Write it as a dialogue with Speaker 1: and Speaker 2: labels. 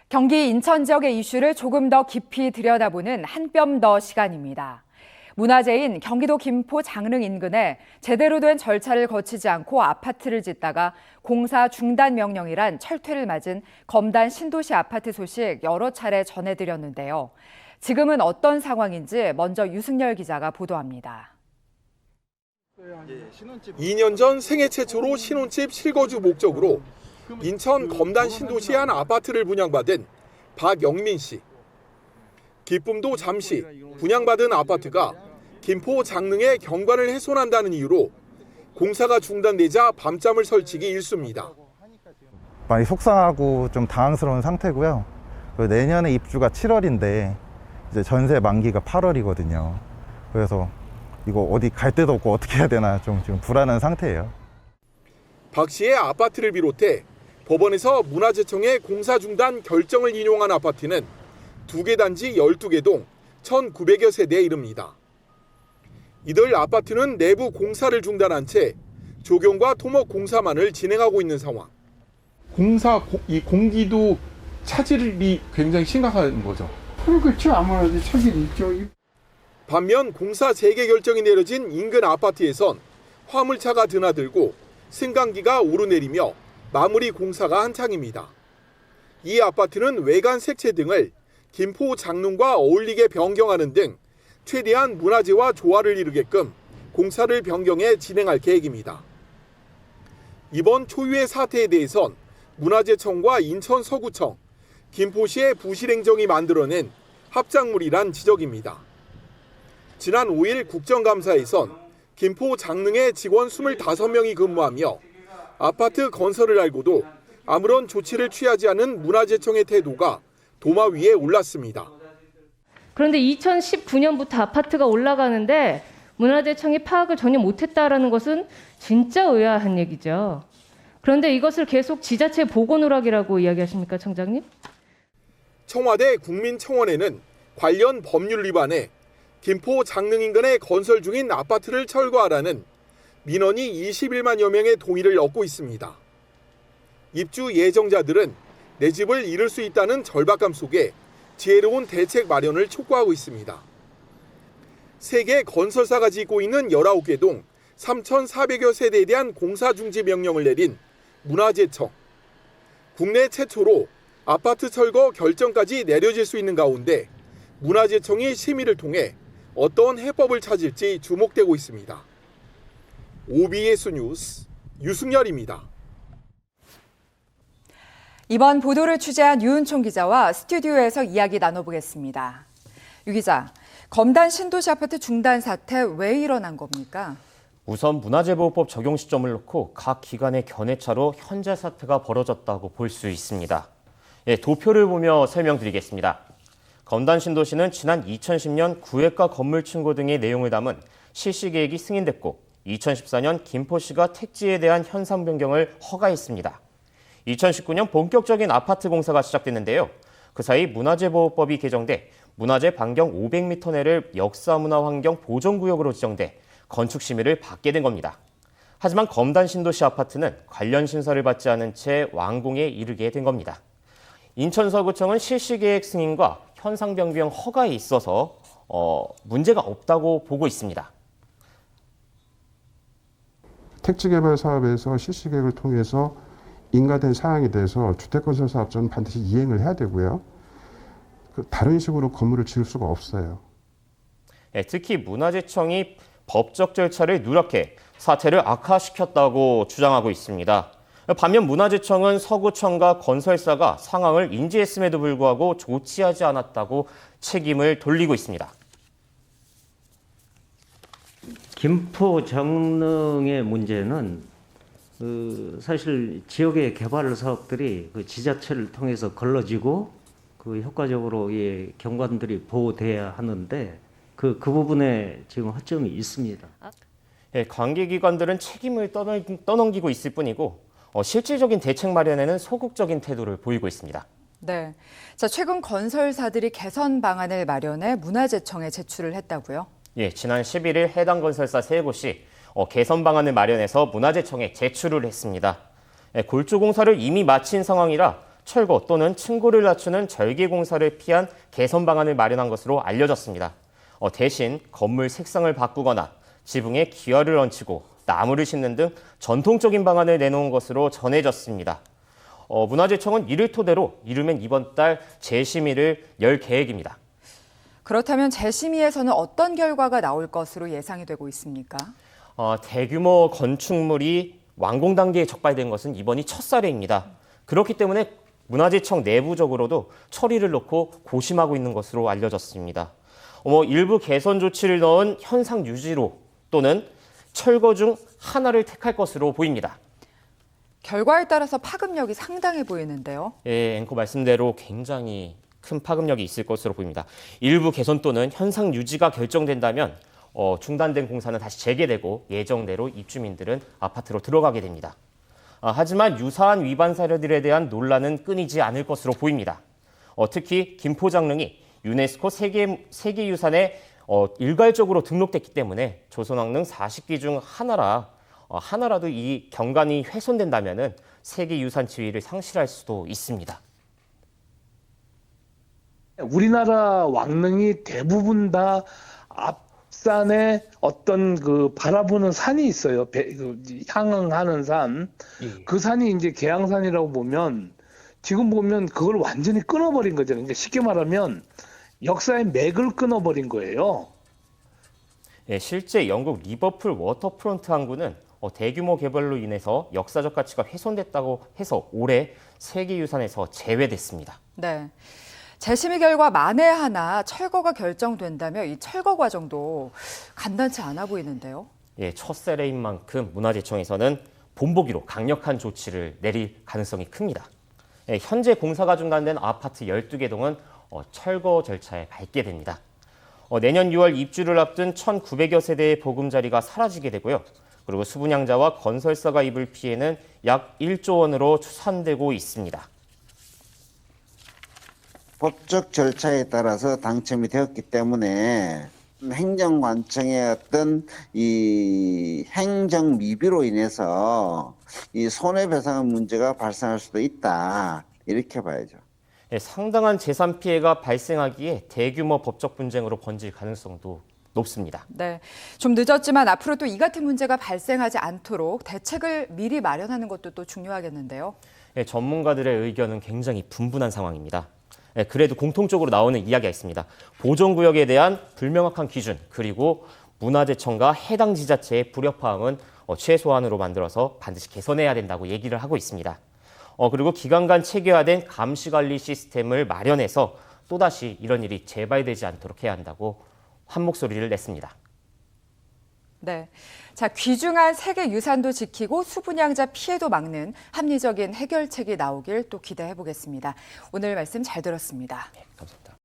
Speaker 1: 경기 인천 지역의 이슈를 조금 더 깊이 들여다보는 한 뼘 더 시간입니다. 문화재인 경기도 김포 장릉 인근에 제대로 된 절차를 거치지 않고 아파트를 짓다가 공사 중단 명령이란 철퇴를 맞은 검단 신도시 아파트 소식 여러 차례 전해드렸는데요. 지금은 어떤 상황인지 먼저 유승열 기자가 보도합니다.
Speaker 2: 2년 전 생애 최초로 신혼집 실거주 목적으로 인천 검단 신도시의 한 아파트를 분양받은 박영민 씨. 기쁨도 잠시 분양받은 아파트가 김포 장릉의 경관을 훼손한다는 이유로 공사가 중단되자 밤잠을 설치기 일쑤입니다.
Speaker 3: 많이 속상하고 좀 당황스러운 상태고요. 내년에 입주가 7월인데 이제 전세 만기가 8월이거든요. 그래서 이거 어디 갈 데도 없고 어떻게 해야 되나 좀 지금 불안한 상태예요.
Speaker 2: 박 씨의 아파트를 비롯해 법원에서 문화재청의 공사 중단 결정을 인용한 아파트는 2개 단지 12개 동 1,900여 세대에 이릅니다. 이들 아파트는 내부 공사를 중단한 채 조경과 토목 공사만을 진행하고 있는 상황.
Speaker 4: 이 공기도 차질이 굉장히 심각한 거죠.
Speaker 5: 그렇죠. 아무래도 차질이 있죠.
Speaker 2: 반면 공사 재개 결정이 내려진 인근 아파트에선 화물차가 드나들고 승강기가 오르내리며 마무리 공사가 한창입니다. 이 아파트는 외관 색채 등을 김포 장릉과 어울리게 변경하는 등 최대한 문화재와 조화를 이루게끔 공사를 변경해 진행할 계획입니다. 이번 초유의 사태에 대해선 문화재청과 인천 서구청, 김포시의 부실행정이 만들어낸 합작물이란 지적입니다. 지난 5일 국정감사에선 김포 장릉의 직원 25명이 근무하며 아파트 건설을 알고도 아무런 조치를 취하지 않은 문화재청의 태도가 도마 위에 올랐습니다.
Speaker 6: 그런데 2019년부터 아파트가 올라가는데 문화재청이 파악을 전혀 못했다라는 것은 진짜 의아한 얘기죠. 그런데 이것을 계속 지자체 보고 누락이라고 이야기하십니까, 청장님?
Speaker 2: 청와대 국민청원에는 관련 법률 위반에 김포 장릉 인근에 건설 중인 아파트를 철거하라는 민원이 21만여 명의 동의를 얻고 있습니다. 입주 예정자들은 내 집을 잃을 수 있다는 절박감 속에 지혜로운 대책 마련을 촉구하고 있습니다. 세계 건설사가 짓고 있는 19개 동 3,400여 세대에 대한 공사 중지 명령을 내린 문화재청. 국내 최초로 아파트 철거 결정까지 내려질 수 있는 가운데 문화재청이 심의를 통해 어떤 해법을 찾을지 주목되고 있습니다. OBS 뉴스 유승열입니다.
Speaker 1: 이번 보도를 취재한 유은총 기자와 스튜디오에서 이야기 나눠보겠습니다. 유 기자, 검단 신도시 아파트 중단 사태 왜 일어난 겁니까?
Speaker 7: 우선 문화재보호법 적용 시점을 놓고 각 기관의 견해차로 현재 사태가 벌어졌다고 볼 수 있습니다. 도표를 보며 설명드리겠습니다. 검단 신도시는 지난 2010년 구획과 건물층고 등의 내용을 담은 실시계획이 승인됐고 2014년 김포시가 택지에 대한 현상 변경을 허가했습니다. 2019년 본격적인 아파트 공사가 시작됐는데요. 그 사이 문화재보호법이 개정돼 문화재 반경 500m 내를 역사문화환경 보존구역으로 지정돼 건축 심의를 받게 된 겁니다. 하지만 검단 신도시 아파트는 관련 심사를 받지 않은 채 완공에 이르게 된 겁니다. 인천서구청은 실시계획 승인과 현상 변경 허가에 있어서 문제가 없다고 보고 있습니다.
Speaker 5: 택지개발 사업에서 실시계획을 통해서 인가된 사항에 대해서 주택건설사업자는 반드시 이행을 해야 되고요. 다른 식으로 건물을 지을 수가 없어요.
Speaker 7: 특히 문화재청이 법적 절차를 누락해 사태를 악화시켰다고 주장하고 있습니다. 반면 문화재청은 서구청과 건설사가 상황을 인지했음에도 불구하고 조치하지 않았다고 책임을 돌리고 있습니다.
Speaker 8: 김포 장릉의 문제는 사실 지역의 개발 사업들이 지자체를 통해서 걸러지고 효과적으로 경관들이 보호돼야 하는데 그 부분에 지금 허점이 있습니다.
Speaker 7: 관계기관들은 책임을 떠넘기고 있을 뿐이고 실질적인 대책 마련에는 소극적인 태도를 보이고 있습니다.
Speaker 1: 네. 자, 최근 건설사들이 개선 방안을 마련해 문화재청에 제출을 했다고요?
Speaker 7: 지난 11일 해당 건설사 3곳이 개선 방안을 마련해서 문화재청에 제출을 했습니다. 골조 공사를 이미 마친 상황이라 철거 또는 층고를 낮추는 절개 공사를 피한 개선 방안을 마련한 것으로 알려졌습니다. 대신 건물 색상을 바꾸거나 지붕에 기와를 얹히고 나무를 심는 등 전통적인 방안을 내놓은 것으로 전해졌습니다. 문화재청은 이를 토대로 이르면 이번 달 재심의를 열 계획입니다.
Speaker 1: 그렇다면 재심의에서는 어떤 결과가 나올 것으로 예상이 되고 있습니까?
Speaker 7: 대규모 건축물이 완공 단계에 적발된 것은 이번이 첫 사례입니다. 그렇기 때문에 문화재청 내부적으로도 처리를 놓고 고심하고 있는 것으로 알려졌습니다. 일부 개선 조치를 넣은 현상 유지로 또는 철거 중 하나를 택할 것으로 보입니다.
Speaker 1: 결과에 따라서 파급력이 상당해 보이는데요.
Speaker 7: 예, 앵커 말씀대로 굉장히 큰 파급력이 있을 것으로 보입니다. 일부 개선 또는 현상 유지가 결정된다면 중단된 공사는 다시 재개되고 예정대로 입주민들은 아파트로 들어가게 됩니다. 하지만 유사한 위반 사례들에 대한 논란은 끊이지 않을 것으로 보입니다. 특히 김포장릉이 유네스코 세계유산에 일괄적으로 등록됐기 때문에 조선왕릉 40기 중 하나라도 이 경관이 훼손된다면 세계유산 지위를 상실할 수도 있습니다.
Speaker 9: 우리나라 왕릉이 대부분 다 앞산에 어떤 그 바라보는 산이 있어요. 향응하는 산. 그 산이 이제 계양산이라고 보면 지금 보면 그걸 완전히 끊어버린 거잖아요. 그러니까 쉽게 말하면 역사의 맥을 끊어버린 거예요.
Speaker 7: 예, 실제 영국 리버풀 워터프론트 항구는 대규모 개발로 인해서 역사적 가치가 훼손됐다고 해서 올해 세계유산에서 제외됐습니다.
Speaker 1: 네. 재심의 결과 만에 하나 철거가 결정된다면 이 철거 과정도 간단치 않아 보이는데요.
Speaker 7: 예, 첫 사례인 만큼 문화재청에서는 본보기로 강력한 조치를 내릴 가능성이 큽니다. 예, 현재 공사가 중단된 아파트 12개 동은 철거 절차에 밟게 됩니다. 내년 6월 입주를 앞둔 1,900여 세대의 보금자리가 사라지게 되고요. 그리고 수분양자와 건설사가 입을 피해는 약 1조 원으로 추산되고 있습니다.
Speaker 10: 법적 절차에 따라서 당첨이 되었기 때문에 행정관청의 어떤 이 행정 미비로 인해서 이 손해배상 문제가 발생할 수도 있다, 이렇게 봐야죠.
Speaker 7: 예, 상당한 재산 피해가 발생하기에 대규모 법적 분쟁으로 번질 가능성도 높습니다.
Speaker 1: 네, 좀 늦었지만 앞으로 또 이 같은 문제가 발생하지 않도록 대책을 미리 마련하는 것도 또 중요하겠는데요.
Speaker 7: 예, 전문가들의 의견은 굉장히 분분한 상황입니다. 그래도 공통적으로 나오는 이야기가 있습니다. 보존구역에 대한 불명확한 기준, 그리고 문화재청과 해당 지자체의 불협화음은 최소한으로 만들어서 반드시 개선해야 된다고 얘기를 하고 있습니다. 그리고 기관 간 체계화된 감시관리 시스템을 마련해서 또다시 이런 일이 재발되지 않도록 해야 한다고 한 목소리를 냈습니다.
Speaker 1: 네, 자, 귀중한 세계 유산도 지키고 수분양자 피해도 막는 합리적인 해결책이 나오길 또 기대해 보겠습니다. 오늘 말씀 잘 들었습니다.
Speaker 7: 네, 감사합니다.